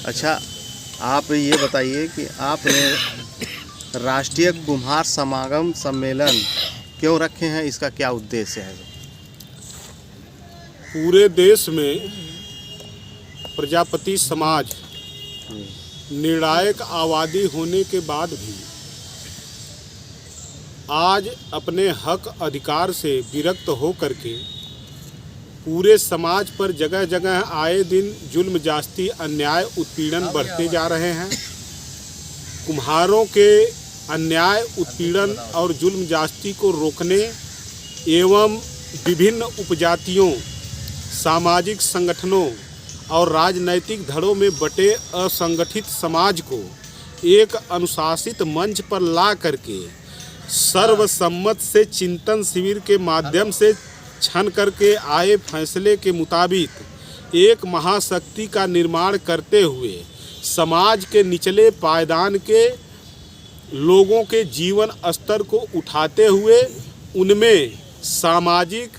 अच्छा, आप ये बताइए कि आपने राष्ट्रीय कुम्हार समागम सम्मेलन क्यों रखे हैं, इसका क्या उद्देश्य है? पूरे देश में प्रजापति समाज निर्णायक आबादी होने के बाद भी आज अपने हक अधिकार से विरक्त होकर के पूरे समाज पर जगह जगह आए दिन जुल्म जास्ती अन्याय उत्पीड़न बढ़ते जा रहे हैं। कुम्हारों के अन्याय उत्पीड़न और जुल्म जास्ती को रोकने एवं विभिन्न उपजातियों, सामाजिक संगठनों और राजनैतिक धड़ों में बटे असंगठित समाज को एक अनुशासित मंच पर ला करके सर्वसम्मत से चिंतन शिविर के माध्यम से छन करके आए फैसले के मुताबिक एक महाशक्ति का निर्माण करते हुए समाज के निचले पायदान के लोगों के जीवन स्तर को उठाते हुए उनमें सामाजिक,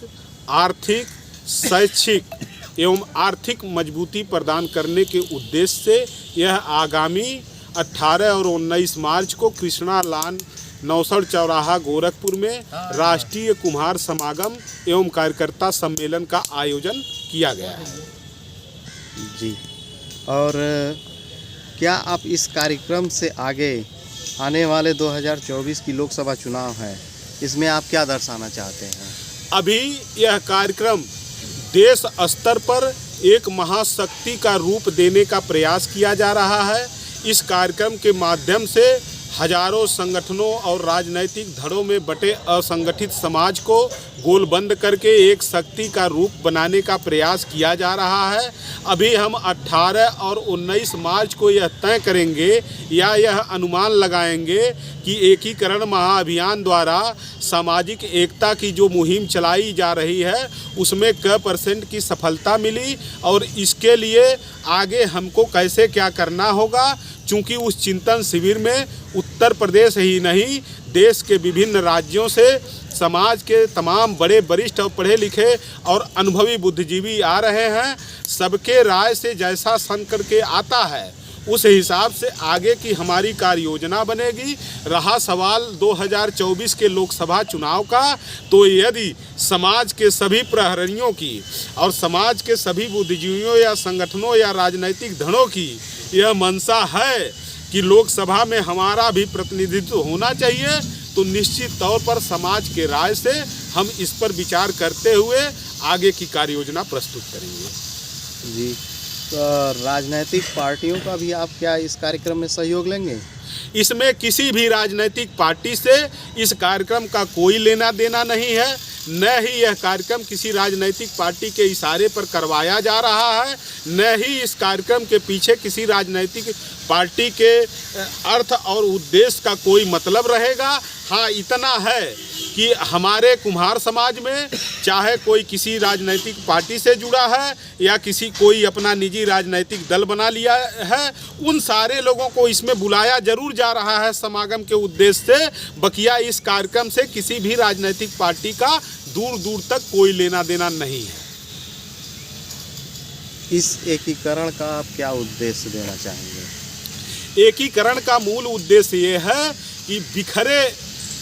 आर्थिक, शैक्षिक एवं आर्थिक मजबूती प्रदान करने के उद्देश्य से यह आगामी 18 और 19 मार्च को कृष्णा लान नौसड़ चौराहा गोरखपुर में राष्ट्रीय कुम्हार समागम एवं कार्यकर्ता सम्मेलन का आयोजन किया गया है। जी, और क्या आप इस कार्यक्रम से आगे आने वाले 2024 की लोकसभा चुनाव है, इसमें आप क्या दर्शाना चाहते हैं? अभी यह कार्यक्रम देश स्तर पर एक महाशक्ति का रूप देने का प्रयास किया जा रहा है। इस कार्यक्रम के माध्यम से हजारों संगठनों और राजनैतिक धड़ों में बटे असंगठित समाज को गोलबंद करके एक शक्ति का रूप बनाने का प्रयास किया जा रहा है। अभी हम 18 और 19 मार्च को यह तय करेंगे या यह अनुमान लगाएंगे कि एकीकरण महाअभियान द्वारा सामाजिक एकता की जो मुहिम चलाई जा रही है उसमें क % की सफलता मिली और इसके लिए आगे हमको कैसे क्या करना होगा। चूँकि उस चिंतन शिविर में उत्तर प्रदेश ही नहीं देश के विभिन्न राज्यों से समाज के तमाम बड़े वरिष्ठ और पढ़े लिखे और अनुभवी बुद्धिजीवी आ रहे हैं। सबके राय से जैसा सन करके आता है उस हिसाब से आगे की हमारी कार्य योजना बनेगी। रहा सवाल 2024 के लोकसभा चुनाव का, तो यदि समाज के सभी प्रहरियों की और समाज के सभी बुद्धिजीवियों या संगठनों या राजनैतिक धड़ों की यह मंशा है कि लोकसभा में हमारा भी प्रतिनिधित्व होना चाहिए, तो निश्चित तौर पर समाज के राय से हम इस पर विचार करते हुए आगे की कार्य योजना प्रस्तुत करेंगे। जी, तो राजनीतिक पार्टियों का भी आप क्या इस कार्यक्रम में सहयोग लेंगे? इसमें किसी भी राजनीतिक पार्टी से इस कार्यक्रम का कोई लेना देना नहीं है, न ही यह कार्यक्रम किसी राजनीतिक पार्टी के इशारे पर करवाया जा रहा है, न ही इस कार्यक्रम के पीछे किसी राजनीतिक पार्टी के अर्थ और उद्देश्य का कोई मतलब रहेगा। हाँ, इतना है कि हमारे कुम्हार समाज में चाहे कोई किसी राजनीतिक पार्टी से जुड़ा है या कोई अपना निजी राजनीतिक दल बना लिया है, उन सारे लोगों को इसमें बुलाया जरूर जा रहा है समागम के उद्देश्य से। बकिया इस कार्यक्रम से किसी भी राजनीतिक पार्टी का दूर दूर तक कोई लेना देना नहीं है। इस एकीकरण का आप क्या उद्देश्य देना चाहेंगे? एकीकरण का मूल उद्देश्य ये है कि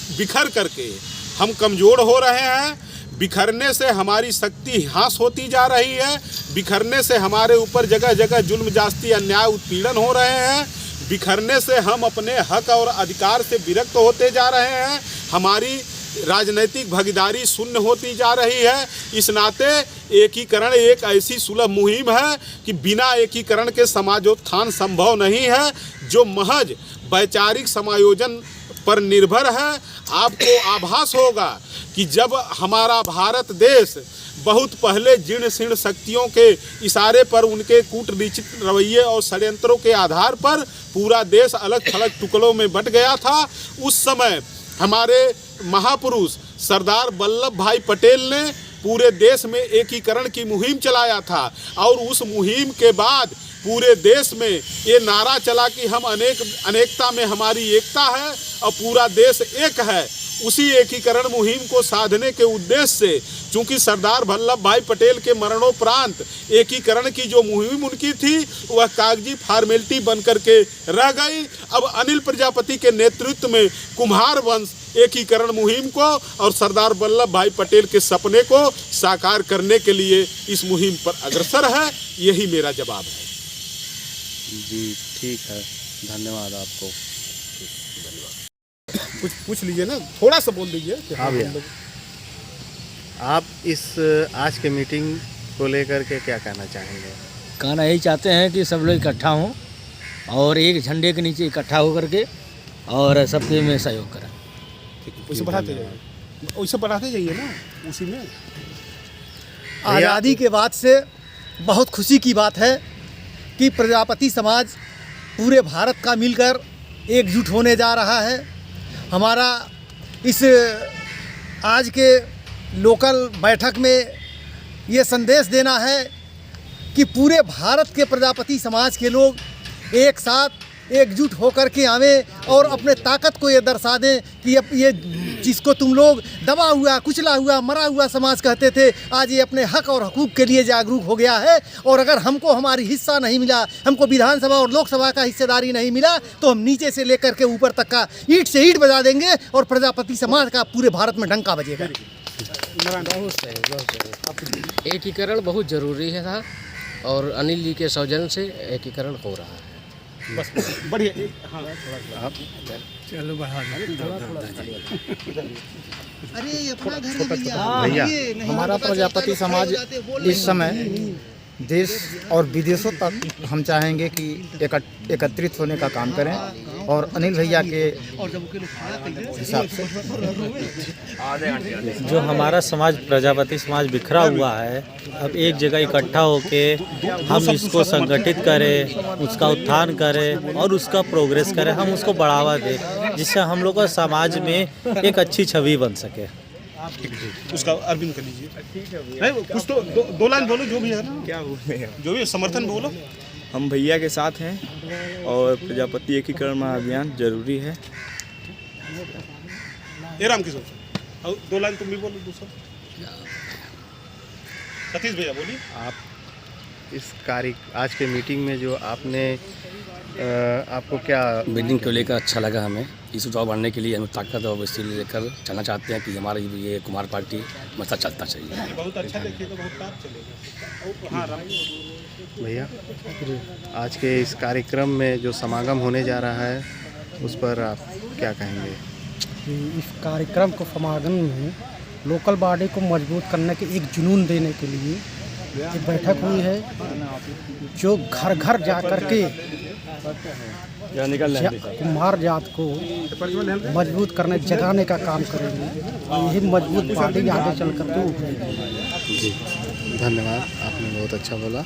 बिखर करके हम कमज़ोर हो रहे हैं, बिखरने से हमारी शक्ति ह्रास होती जा रही है, बिखरने से हमारे ऊपर जगह जगह जुल्म जास्ती अन्याय उत्पीड़न हो रहे हैं, बिखरने से हम अपने हक और अधिकार से विरक्त होते जा रहे हैं, हमारी राजनीतिक भागीदारी शून्य होती जा रही है। इस नाते एकीकरण एक ऐसी सुलभ मुहिम है कि बिना एकीकरण के समाजोत्थान संभव नहीं है, जो महज वैचारिक समायोजन पर निर्भर है। आपको आभास होगा कि जब हमारा भारत देश बहुत पहले जीर्ण शीर्ण शक्तियों के इशारे पर उनके कूटनीतिक रवैये और षड्यंत्रों के आधार पर पूरा देश अलग थलग टुकड़ों में बंट गया था, उस समय हमारे महापुरुष सरदार वल्लभ भाई पटेल ने पूरे देश में एकीकरण की मुहिम चलाया था और उस मुहिम के बाद पूरे देश में ये नारा चला कि हम अनेकता में हमारी एकता है और पूरा देश एक है। उसी एकीकरण मुहिम को साधने के उद्देश्य से, चूंकि सरदार वल्लभ भाई पटेल के मरणोपरांत एकीकरण की जो मुहिम उनकी थी वह कागजी फॉर्मेलिटी बन करके रह गई। अब अनिल प्रजापति के नेतृत्व में कुम्हार वंश एकीकरण मुहिम को और सरदार वल्लभ भाई पटेल के सपने को साकार करने के लिए इस मुहिम पर अग्रसर है। यही मेरा जवाब है। जी ठीक है, धन्यवाद आपको। कुछ पूछ लीजिए ना, थोड़ा सा बोल दीजिए कि हाँ भैया, आप इस आज के मीटिंग को लेकर के क्या कहना चाहेंगे? कहना यही चाहते हैं कि सब लोग इकट्ठा हों और एक झंडे के नीचे इकट्ठा होकर के और सबके में सहयोग करें। उसे बढ़ाते जाइए, उसे बढ़ाते जाइए ना उसी में। आज़ादी के बाद से बहुत खुशी की बात है कि प्रजापति समाज पूरे भारत का मिलकर एकजुट होने जा रहा है। हमारा इस आज के लोकल बैठक में ये संदेश देना है कि पूरे भारत के प्रजापति समाज के लोग एक साथ एकजुट होकर के आवें और अपने ताकत को ये दर्शा दें कि अब ये जिसको तुम लोग दबा हुआ, कुचला हुआ, मरा हुआ समाज कहते थे, आज ये अपने हक और हकूक़ के लिए जागरूक हो गया है। और अगर हमको हमारी हिस्सा नहीं मिला, हमको विधानसभा और लोकसभा का हिस्सेदारी नहीं मिला, तो हम नीचे से लेकर के ऊपर तक का ईंट से ईंट बजा देंगे और प्रजापति समाज का पूरे भारत में डंका बजेगा। बहुत सही। एकीकरण बहुत ज़रूरी है था और अनिल जी के सौजन्य से एकीकरण हो रहा है। बस बढ़िया। हाँ, आप चलो बढ़ा अरे अपना घर है भैया, हमारा प्रजापति समाज इस समय देश और विदेशों तक हम चाहेंगे कि एकत्रित होने का काम करें और अनिल भैया के हिसाब से जो हमारा समाज प्रजापति समाज बिखरा हुआ है, अब एक जगह इकट्ठा होके हम इसको संगठित करें, उसका उत्थान करें और उसका प्रोग्रेस करें, हम उसको बढ़ावा दें, जिससे हम लोग का समाज में एक अच्छी छवि बन सके। उसका अरविंद कर लीजिए। कुछ तो दो लाइन बोलो, जो भी है ना, क्या बोले, जो भी समर्थन बोलो। हम भैया के साथ हैं और प्रजापति एकीकरण महाअभियान जरूरी है। ये राम किशोर, और दो लाइन तुम भी बोलो दूसरा। सतीश भैया बोलिए। आप इस आज के मीटिंग में जो आपने आपको क्या मीटिंग को लेकर अच्छा लगा हमें। इस चुनाव बढ़ने के लिए हमें ताकत और वैसे लेकर चलना चाहते हैं कि हमारी ये कुमार पार्टी मसा चलता चाहिए। बहुत अच्छा देखिए तो बहुत काम चलेगा। हाँ राम भैया, आज के इस कार्यक्रम में जो समागम होने जा रहा है उस पर आप क्या कहेंगे? इस कार्यक्रम को समागम में लोकल बॉडी को मजबूत करने के एक जुनून देने के लिए ये बैठक हुई है, जो घर घर जा कर के कुम्हार जात को मजबूत करने, जगाने का काम करेंगे। यही मजबूत बॉडी आगे चल कर के उभरेगी। जी धन्यवाद, आपने बहुत अच्छा बोला।